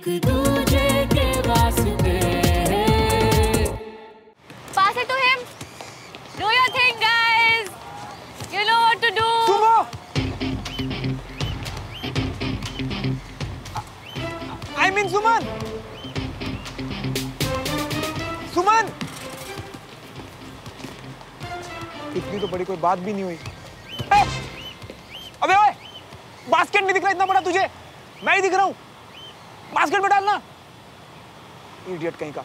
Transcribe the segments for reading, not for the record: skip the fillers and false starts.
एक दूजे के वास्ते। Pass it to him. Do your thing, guys. You know what to do. I mean सुमन। सुमन, इतनी तो बड़ी कोई बात भी नहीं हुई। अबे ओए, बास्केट नहीं दिख रहा इतना बड़ा तुझे? मैं ही दिख रहा हूँ। बास्केट में डालना। इडियट कहीं का।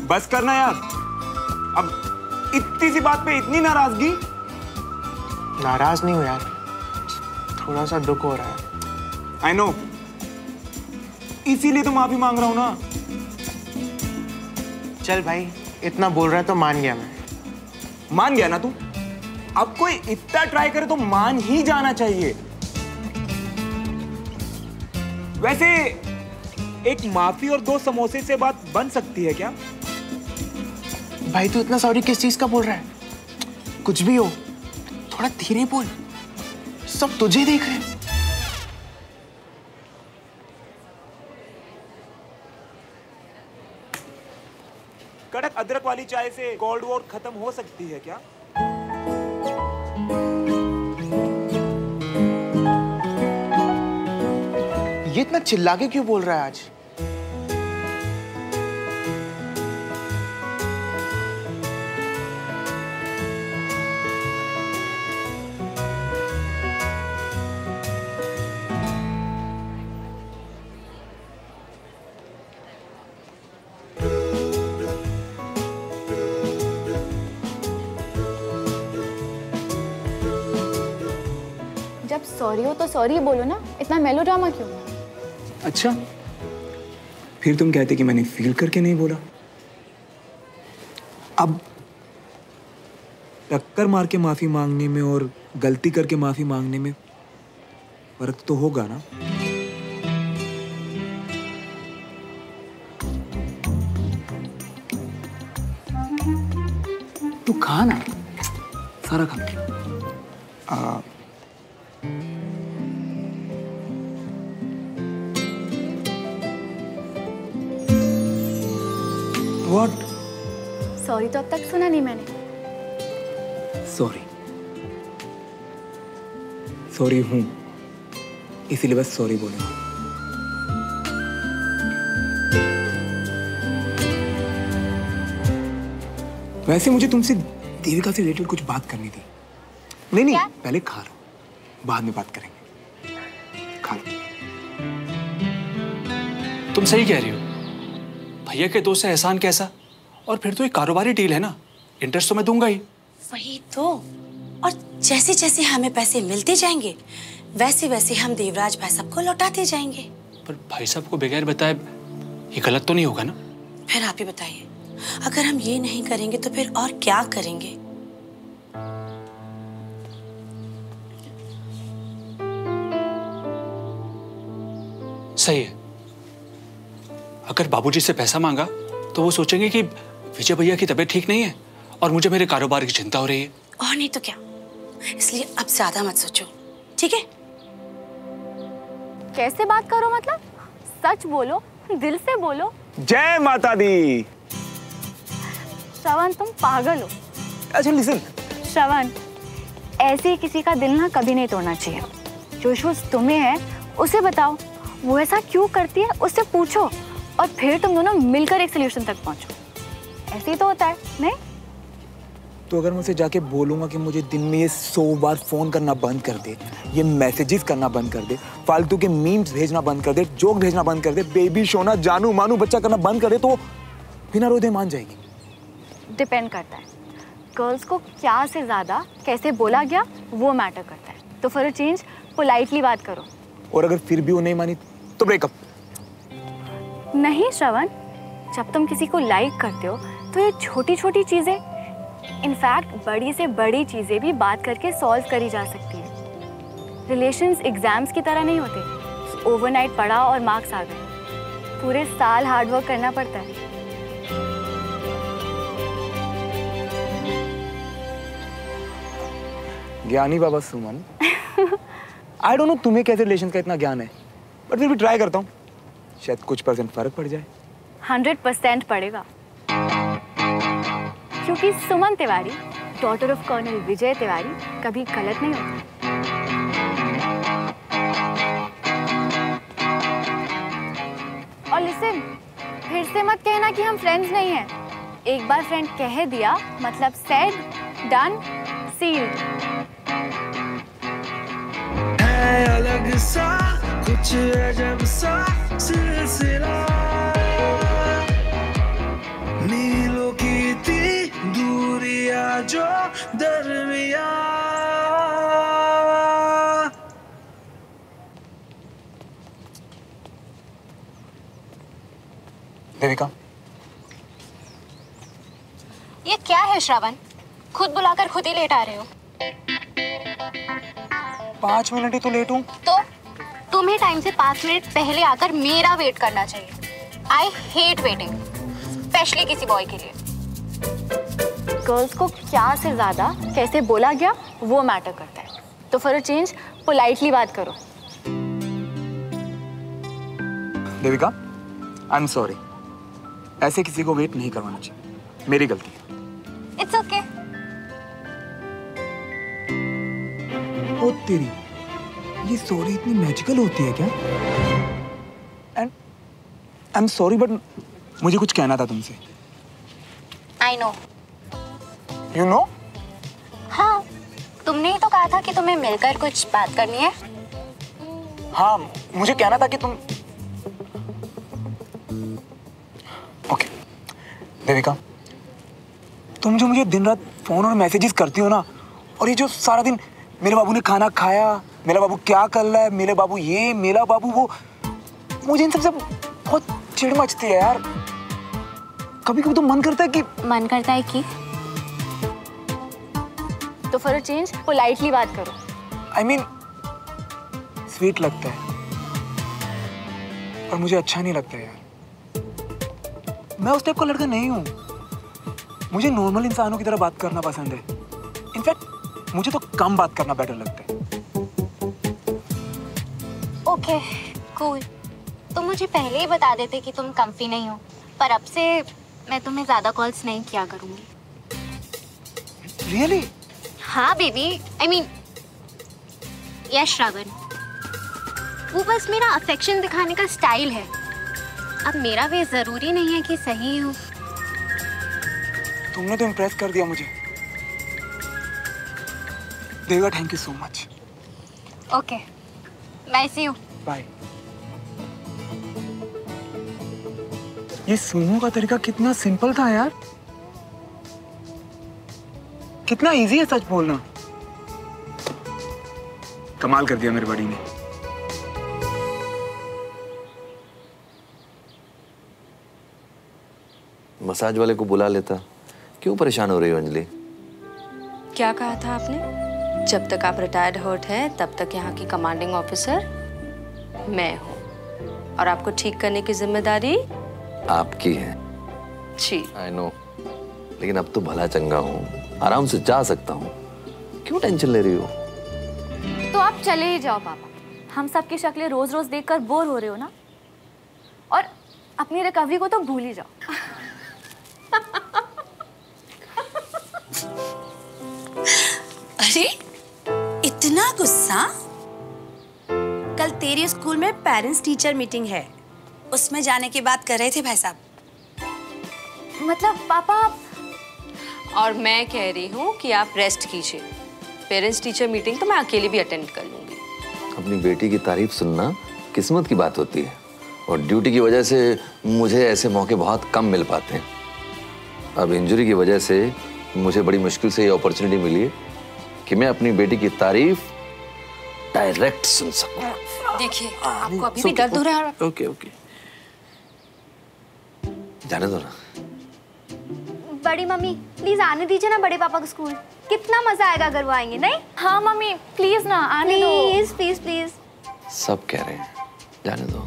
बस करना यार, अब इतनी सी बात पे इतनी नाराजगी। नाराज नहीं हो यार, थोड़ा सा दुख हो रहा है। आई नो, इसीलिए तो माफी मांग रहा हूं ना। चल भाई, इतना बोल रहा है तो मान गया मैं। मान गया ना तू? अब कोई इतना ट्राई करे तो मान ही जाना चाहिए। वैसे एक माफी और 2 समोसे से बात बन सकती है क्या? भाई तू इतना सॉरी किस चीज का बोल रहा है? कुछ भी हो, थोड़ा धीरे बोल, सब तुझे देख रहे हैं। कड़क अदरक वाली चाय से कोल्ड वॉर खत्म हो सकती है क्या? ये इतना चिल्ला के क्यों बोल रहा है आज? जब सॉरी हो तो सॉरी बोलो ना, इतना मेलोड्रामा क्यों? अच्छा, फिर तुम कहते कि मैंने फील करके नहीं बोला। अब टक्कर मार के माफी मांगने में और गलती करके माफी मांगने में फर्क तो होगा ना? तू खा ना, सारा खा। What? सॉरी तो अब तक सुना नहीं मैंने। सॉरी, सॉरी हूं, इसीलिए बस सॉरी बोलूंगा। वैसे मुझे तुमसे देविका से रिलेटेड कुछ बात करनी थी। नहीं, क्या? पहले खा लो, बाद में बात करेंगे। खा लो। तुम सही कह रही हो, भैया के दोस्त से एहसान कैसा? और फिर तो एक कारोबारी डील है ना, इंटरेस्ट तो मैं दूंगा ही। वही तो, और जैसे जैसे हमें पैसे मिलते जाएंगे वैसे वैसे हम देवराज भाई साहब को लौटाते जाएंगे। पर भाई साहब को बगैर बताए ये गलत तो नहीं होगा ना? फिर आप ही बताइए, अगर हम ये नहीं करेंगे तो फिर और क्या करेंगे? सही है, अगर बाबूजी से पैसा मांगा तो वो सोचेंगे कि विजय भैया की तबीयत ठीक नहीं है और मुझे मेरे कारोबार की चिंता हो रही है। और नहीं तो क्या, इसलिए अब ज्यादा मत सोचो, ठीक है? कैसे बात करो मतलब? सच बोलो, दिल से बोलो। जय माता दी। श्रवण तुम पागल हो। अच्छा लिसन, श्रवण, ऐसे किसी का दिल ना कभी नहीं तोड़ना चाहिए। जो इश्यूज तुम्हें है उसे बताओ, वो ऐसा क्यों करती है उससे पूछो, और फिर तुम दोनों मिलकर एक सोल्यूशन तक पहुंचो। ऐसे ही तो होता है, नहीं? तो अगर मैं उसे जाके बोलूंगा कि मुझे दिन में ये 100 बार फोन करना बंद कर दे, ये मैसेजेस करना बंद कर दे, फालतू के मीम्स भेजना बंद कर दे, जोक भेजना बंद कर दे, बेबी शोना जानू मानू बच्चा करना बंद कर दे, तो बिना रोदे मान जाएगी। डिपेंड करता है, गर्ल्स को क्या से ज़्यादा कैसे बोला गया वो मैटर करता है। तो फॉर अ चेंज पोलाइटली बात करो। और अगर फिर भी वो नहीं मानी तो ब्रेकअप। नहीं श्रवण, जब तुम किसी को लाइक करते हो तो ये छोटी छोटी चीज़ें, इनफैक्ट बड़ी से बड़ी चीज़ें भी बात करके सॉल्व करी जा सकती है। रिलेशंस एग्जाम्स की तरह नहीं होते, ओवरनाइट पढ़ा और मार्क्स आ गए। पूरे साल हार्डवर्क करना पड़ता है। ज्ञानी बाबा सुमन, आई डोंट नो तुम्हें कैसे रिलेशन का इतना ज्ञान है, बट फिर भी ट्राई करता हूँ, शायद कुछ % फर्क पड़ जाए। 100% पड़ेगा, क्योंकि सुमन Tiwari, daughter of colonel Vijay Tiwari, कभी गलत नहीं होती। और लिसन, फिर से मत कहना कि हम फ्रेंड्स नहीं हैं। एक बार फ्रेंड कह दिया मतलब सेड, डन, सील्ड। अलग सा कुछ अजब सा सिलसिला, मीलों की थी दूरियां जो दरमिया। देविका, ये क्या है श्रवण? खुद बुलाकर खुद ही लेट आ रहे हो। 5 मिनट ही तो लेट हूँ। तो तुम्हें टाइम से 5 मिनट पहले आकर मेरा वेट करना चाहिए। आई हेट वेटिंग, स्पेशली किसी बॉय के लिए। गर्ल्स को क्या से ज़्यादा कैसे बोला गया वो मैटर करता है। तो फॉर अ चेंज पोलाइटली बात करो। देविका, आई एम सॉरी, ऐसे किसी को वेट नहीं करवाना चाहिए, मेरी गलती है। It's okay. ओ तेरी, ये सॉरी इतनी मैजिकल होती है क्या? And I am sorry, but मुझे कुछ कहना था तुमसे। I know. You know? हाँ, तुमने ही तो कहा था कि तुम्हें मिलकर कुछ बात करनी है। हाँ, मुझे कहना था कि तुम। ओके देविका, तुम जो मुझे दिन रात फोन और मैसेजेस करती हो ना, और ये जो सारा दिन मेरे बाबू ने खाना खाया, मेरा बाबू क्या कर रहा है, मेरे बाबू ये, मेरा बाबू वो, मुझे इन सबसे बहुत चिढ़ मचती है यार। कभी कभी तो मन करता है कि तो फॉर अ चेंज पोलाइटली बात करो। आई मीन स्वीट लगता है, पर मुझे अच्छा नहीं लगता यार। मैं उस टाइप का लड़का नहीं हूँ। मुझे नॉर्मल इंसानों की तरह बात करना पसंद है। इनफैक्ट मुझे तो कम बात करना बेटर लगता है। Okay cool. तुम मुझे पहले ही बता देते कि तुम कंफी नहीं हो, पर अब से मैं तुम्हें ज्यादा कॉल्स नहीं किया करूंगी। रियली? हाँ बेबी, आई मीन यस श्रवण, वो बस मेरा अफेक्शन दिखाने का स्टाइल है। अब मेरा वे जरूरी नहीं है कि सही हो। तुमने तो इम्प्रेस कर दिया मुझे। Devika, thank you so much. Okay, मैं सी हूँ। बाय। ये सुनो का तरीका कितना सिंपल था यार, कितना इजी है सच बोलना। कमाल कर दिया मेरे बड़ी ने। मसाज वाले को बुला लेता। क्यों परेशान हो रही हो अंजलि? क्या कहा था आपने? जब तक आप रिटायर्ड हर्ट हैं तब तक यहाँ की कमांडिंग ऑफिसर मैं हूँ, और आपको ठीक करने की जिम्मेदारी आपकी है। जी आई नो, लेकिन अब तो भला चंगा हूँ, आराम से जा सकता हूँ। क्यों टेंशन ले रही हो? तो आप चले ही जाओ पापा, हम सबकी शक्लें रोज रोज देखकर बोर हो रहे हो ना, और अपनी रिकवरी को तो भूल ही जाओ। अरे इतना गुस्सा? कल तेरे स्कूल में पेरेंट्स टीचर मीटिंग है, उसमें जाने की बात कर रहे थे भाई साहब। मतलब पापा। और मैं कह रही हूँ कि आप रेस्ट कीजिए। पेरेंट्स टीचर मीटिंग तो मैं अकेले भी अटेंड कर लूंगी। अपनी बेटी की तारीफ सुनना किस्मत की बात होती है, और ड्यूटी की वजह से मुझे ऐसे मौके बहुत कम मिल पाते हैं। अब इंजरी की वजह से मुझे बड़ी मुश्किल से ये अपॉर्चुनिटी मिली है कि मैं अपनी बेटी की तारीफ डायरेक्ट सुन सकूं। देखिए आपको अभी भी दर्द हो रहा है। ओके ओके, जाने दो ना। बड़ी मम्मी प्लीज आने दीजिए ना बड़े पापा को स्कूल। कितना मजा आएगा अगर वो आएंगे। नहीं हाँ मम्मी प्लीज ना आने दो। Please please please. सब कह रहे हैं जाने दो।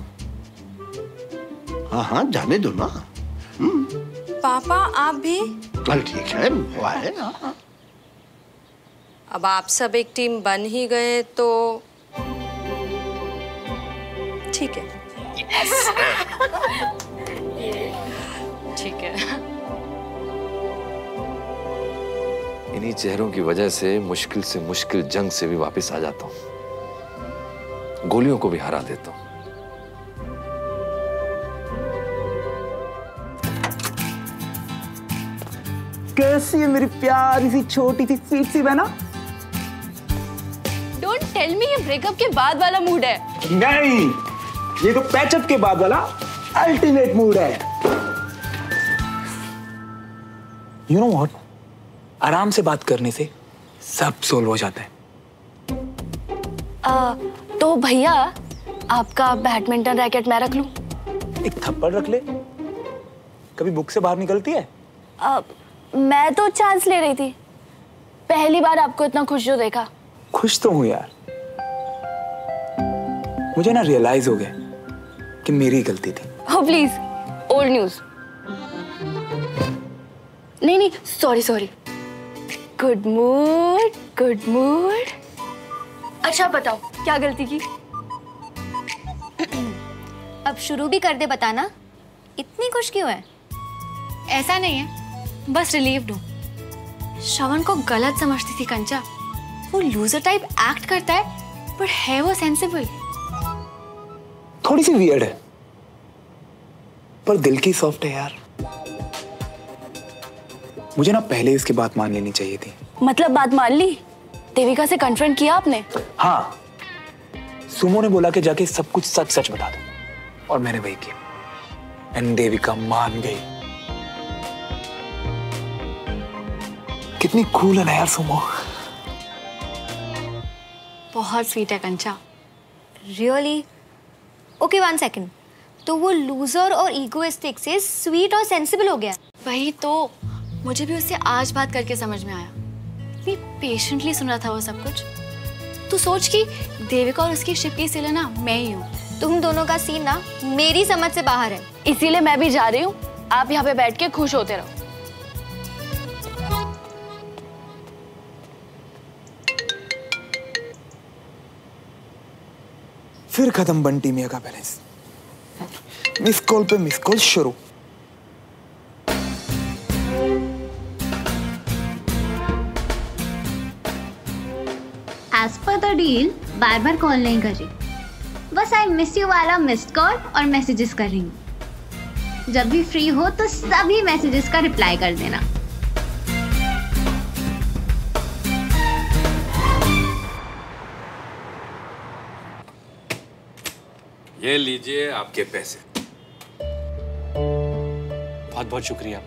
हाँ हाँ जाने दो ना। पापा आप भी? चल ठीक है, वो है ना। अब आप सब एक टीम बन ही गए तो ठीक है। ठीक है। इन्हीं चेहरों की वजह से मुश्किल जंग से भी वापस आ जाता हूं, गोलियों को भी हरा देता हूं। कैसी है मेरी प्यारी सी छोटी सी स्वीट सी बहना? डोंट टेल मी ये ब्रेकअप के बाद वाला मूड है। नहीं, ये तो पैचअप के बाद वाला अल्टीमेट मूड है। यू नो व्हाट, आराम से बात करने से सब सोल्व हो जाता है। तो भैया आपका बैडमिंटन रैकेट मैं रख लूं? एक थप्पड़ रख ले। कभी बुक से बाहर निकलती है? मैं तो चांस ले रही थी, पहली बार आपको इतना खुश जो देखा। खुश तो हूं यार, मुझे ना रियलाइज हो गया कि मेरी गलती थी। Oh please, old news. नहीं sorry. Good mood good mood. अच्छा बताओ क्या गलती की? अब शुरू भी कर दे, बताना इतनी खुश क्यों है? ऐसा नहीं है, बस रिलीव्ड हूँ। श्रवण को गलत समझती थी कंचा, वो लूजर टाइप एक्ट करता है पर है वो सेंसिबल। थोड़ी सी वियर्ड है पर दिल की सॉफ्ट है यार। मुझे ना पहले इसकी बात मान लेनी चाहिए थी। मतलब बात मान ली? देविका से कन्फ्रंट किया आपने? हाँ, सुमो ने बोला कि जाके सब कुछ सच सच बता दो और मैंने वही किया एंड देविका मान गई। कितनी कूल है ना यार सुमो। बहुत स्वीट है कंचा। रियली? ओके 1 सेकेंड, तो वो लूजर और इगोइस्टिक से स्वीट और सेंसिबल हो गया? वही तो, मुझे भी उससे आज बात करके समझ में आया। इतनी पेशेंटली सुन रहा था वो सब कुछ। तू सोच कि देविका और उसकी शिप की सिला ना मैं ही हूँ। तुम दोनों का सीन ना मेरी समझ से बाहर है, इसीलिए मैं भी जा रही हूँ। आप यहाँ पे बैठ के खुश होते रहो। फिर खत्म बंटी मियां का बैलेंस। मिस कॉल पे मिस कॉल शुरू। एज पर द डील बार बार कॉल नहीं कर रही, बस आई मिस यू वाला मिस्ड कॉल और मैसेजेस कर रही हूँ। जब भी फ्री हो तो सभी मैसेजेस का रिप्लाई कर देना। ये लीजिए आपके पैसे। बहुत बहुत शुक्रिया।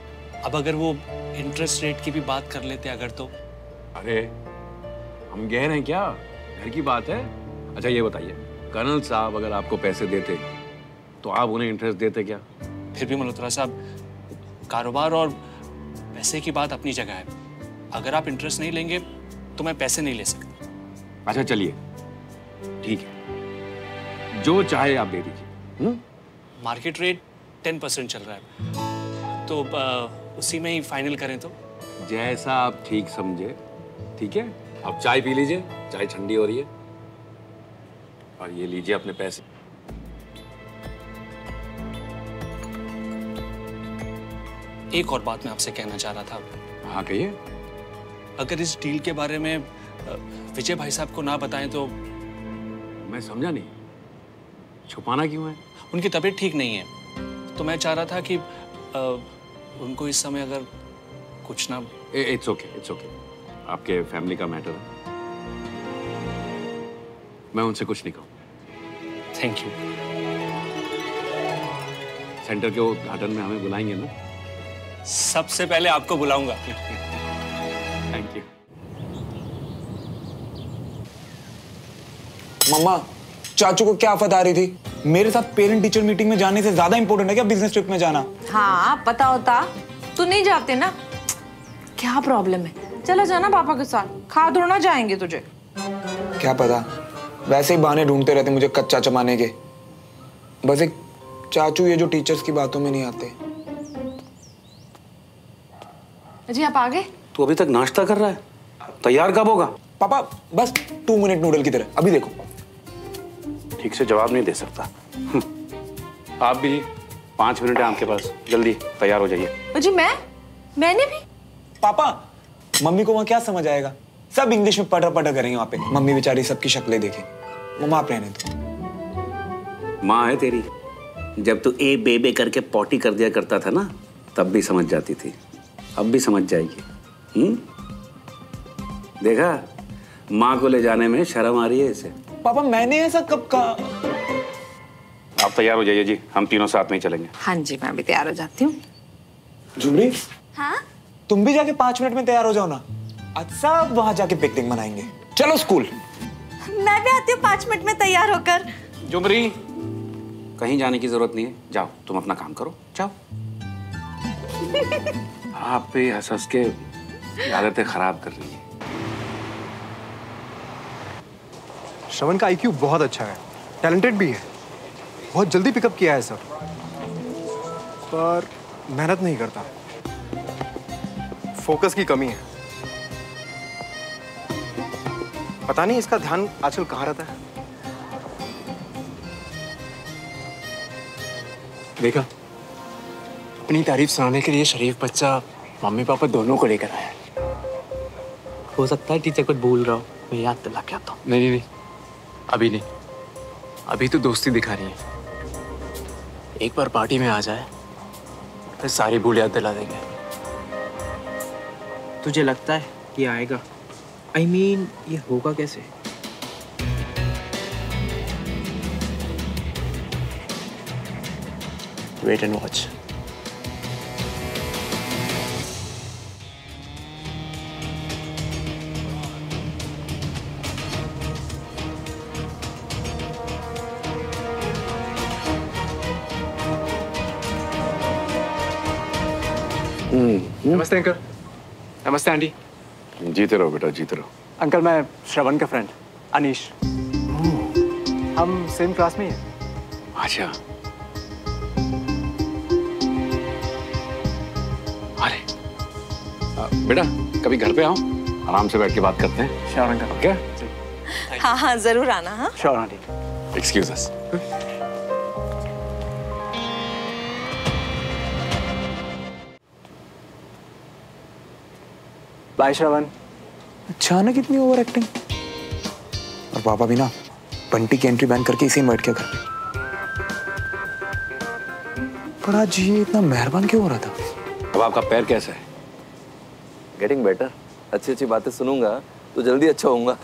अब अगर वो इंटरेस्ट रेट की भी बात कर लेते अगर तो। अरे हम गए हैं क्या, घर की बात है। अच्छा ये बताइए, कर्नल साहब अगर आपको पैसे देते तो आप उन्हें इंटरेस्ट देते क्या? फिर भी मल्होत्रा साहब, कारोबार और पैसे की बात अपनी जगह है। अगर आप इंटरेस्ट नहीं लेंगे तो मैं पैसे नहीं ले सकता। अच्छा चलिए ठीक है, जो चाहे आप दे दीजिए। मार्केट रेट 10% चल रहा है, तो उसी में ही फाइनल करें तो। जैसा आप ठीक समझे। ठीक है, अब चाय पी लीजिए, चाय ठंडी हो रही है। और ये लीजिए अपने पैसे। एक और बात मैं आपसे कहना चाह रहा था। हाँ कहिए। अगर इस डील के बारे में विजय भाई साहब को ना बताएं तो। मैं समझा नहीं, छुपाना क्यों है? उनकी तबीयत ठीक नहीं है, तो मैं चाह रहा था कि उनको इस समय अगर कुछ ना। It's okay, it's okay. आपके फैमिली का मैटर है, मैं उनसे कुछ नहीं कहूँ। Thank you. सेंटर के उद्घाटन में हमें बुलाएंगे ना? सबसे पहले आपको बुलाऊंगा। Thank you. मम्मा, चाचू को क्या आफत आ रही थी? मेरे साथ पेरेंट टीचर मीटिंग में जाने से ज्यादा इंपॉर्टेंट है क्या बिजनेस ट्रिप में जाना? हाँ पता होता तू नहीं जाते ना। क्या प्रॉब्लम है? चला जाना पापा के साथ, खा थोड़ा जाएंगे तुझे। क्या पता, वैसे ही बहाने ढूंढते रहते मुझे कच्चा चबाने के। बस एक चाचू ये जो टीचर्स की बातों में नहीं आते। जी आप आ गए? तू अभी तक नाश्ता कर रहा है? तैयार कब होगा? पापा बस 2 मिनट नूडल की तरह, अभी देखो। ठीक से जवाब नहीं दे सकता। आप भी 5 मिनट है आपके पास, जल्दी तैयार हो जाइए। जी मैंने भी? पापा मम्मी को वहाँ क्या समझ आएगा? सब इंग्लिश में पढ़ करेंगे वहाँ पे। मम्मी बेचारी सबकी शक्लें देखें। मम्मा आप रहने दो। माँ है तेरी, जब तू ए बे बे करके पॉटी कर दिया करता था ना, तब भी समझ जाती थी, अब भी समझ जाएगी। देखा, माँ को ले जाने में शर्म आ रही है इसे। पापा मैंने ऐसा कब कहा? आप तैयार हो जाइए जी, हम तीनों साथ में ही चलेंगे। हाँ जी मैं भी तैयार हो जाती हूँ। झुमरी, हाँ? तुम भी जाके 5 मिनट में तैयार हो जाओ ना। आज सब वहां जाके पिकनिक मनाएंगे। चलो स्कूल। मैं भी आती हूँ 5 मिनट में तैयार होकर। झुमरी, कहीं जाने की जरूरत नहीं है, जाओ तुम अपना काम करो, जाओ। आप पे हंस के आदतें खराब कर रही है। श्रवण का IQ बहुत अच्छा है, टैलेंटेड भी है, बहुत जल्दी पिकअप किया है सर, पर मेहनत नहीं करता, फोकस की कमी है। पता नहीं इसका ध्यान आजकल कहाँ रहता है। देखा, अपनी तारीफ सुनाने के लिए शरीफ बच्चा मम्मी पापा दोनों को लेकर आया है। हो सकता है टीचर कुछ भूल रहा हो, मैं याद दिला के आता हूँ। नहीं, अभी नहीं, अभी तो दोस्ती दिखा रही है। एक बार पार्टी में आ जाए फिर सारी भूल याद दिला देंगे। तुझे लगता है ये आएगा? I mean, ये होगा कैसे? Wait and watch. नमस्ते अंकल। नमस्ते आंटी। जीते रहो बेटा, जीते रहो। अंकल मैं श्रवण का फ्रेंड अनीश, हम सेम क्लास में ही हैं। अच्छा, अरे बेटा कभी घर पे आओ, आराम से बैठ के बात करते हैं। Sure uncle. क्या? हाँ जरूर आना। हाँ sure aunty. Excuse us. Bye Shravan. अचानक इतनी ओवर एक्टिंग। और पापा भी ना बंटी की एंट्री बैन करके इसे इनवाइट किया घर पे। पर आज ये इतना मेहरबान क्यों हो रहा था? अब आपका पैर कैसा है? Getting better. अच्छी अच्छी बातें सुनूंगा तो जल्दी अच्छा होऊंगा।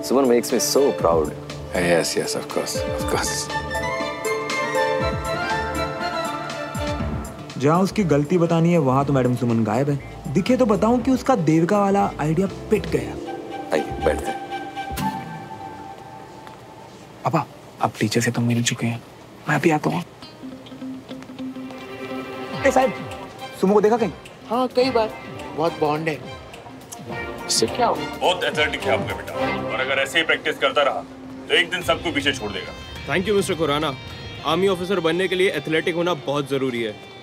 Suman makes me so proud. Yes yes of course of course. जहाँ उसकी गलती बतानी है वहां तो मैडम सुमन गायब है। दिखे तो बताऊं कि उसका देवका वाला आइडिया पिट गया। आइए बैठते हैं। पापा अब टीचर से तो मिल चुके हैं, मैं भी आता हूँ। साहब सुमन को देखा कहीं? हाँ कई बार, बहुत बॉन्ड है। इससे क्या हो? बहुत एथलेटिक है आपका बेटा, और अगर ऐसे ही प्रैक्टिस करता रहा तो एक दिन सबको पीछे छोड़ देगा। Thank you mister Khurana. Army officer बनने के लिए एथलेटिक होना बहुत जरूरी है।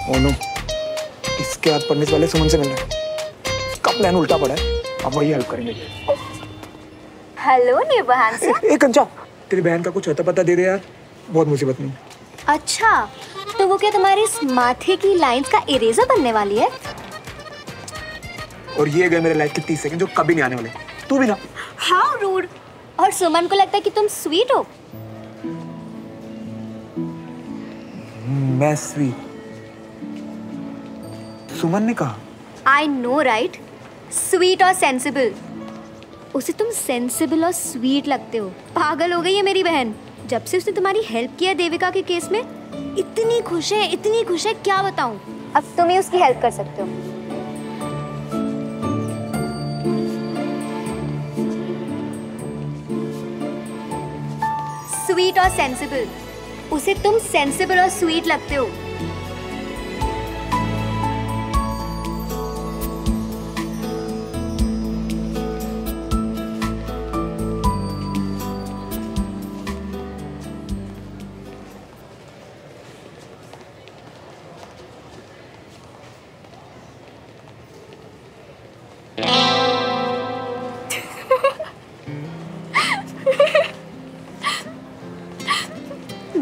ओह नो, इसके हाथ पढ़ने वाले सुमन से मिल रहे हैं। इसका प्लान उल्टा पड़ा है, अब वही हेल्प करेंगे। हेलो निबहान से। एक कंचा, तेरी बहन का कुछ होता पता दे दे यार, बहुत मुसीबत में। अच्छा, तो वो क्या तुम्हारी इस माथे की लाइंस का इरेजर बनने वाली है? और ये गए मेरे लाइफ के 30 सेकंड जो कभी नहीं आने वाले। तू भी ना। How rude. और सुमन को लगता है कि तुम स्वीट हो। मैं स्वीट? सुमन ने कहा। आई नो राइट, स्वीट और सेंसिबल। उसे तुम सेंसिबल और स्वीट लगते हो। पागल हो गई है मेरी बहन। जब से उसने तुम्हारी हेल्प किया देविका के केस में, इतनी खुश है, क्या बताऊं। अब तुम ही उसकी हेल्प कर सकते हो। स्वीट और सेंसिबल, उसे तुम सेंसिबल और स्वीट लगते हो।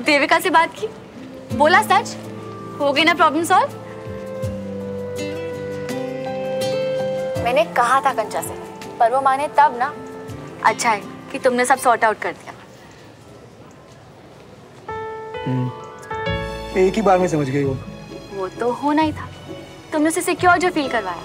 देविका से बात की, बोला सच, हो गई ना प्रॉब्लम सॉल्व। मैंने कहा था कंचा से, पर वो माने तब ना। अच्छा है कि तुमने सब सॉर्ट आउट कर दिया। एक ही बार में समझ गई वो तो होना ही था। तुमने उसे सिक्योर जो फील करवाया।